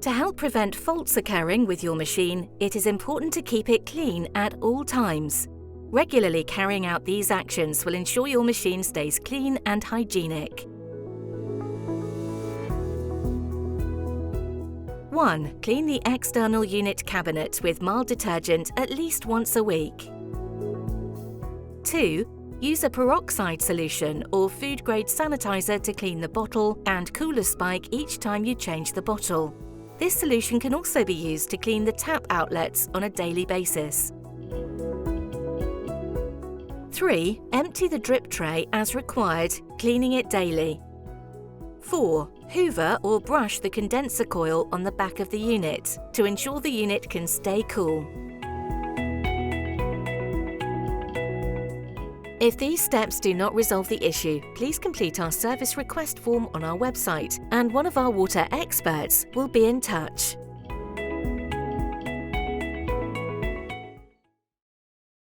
To help prevent faults occurring with your machine, it is important to keep it clean at all times. Regularly carrying out these actions will ensure your machine stays clean and hygienic. 1. Clean the external unit cabinet with mild detergent at least once a week. 2. Use a peroxide solution or food-grade sanitizer to clean the bottle and cooler spike each time you change the bottle. This solution can also be used to clean the tap outlets on a daily basis. 3. Empty the drip tray as required, cleaning it daily. 4. Hoover or brush the condenser coil on the back of the unit to ensure the unit can stay cool. If these steps do not resolve the issue, please complete our service request form on our website and one of our water experts will be in touch.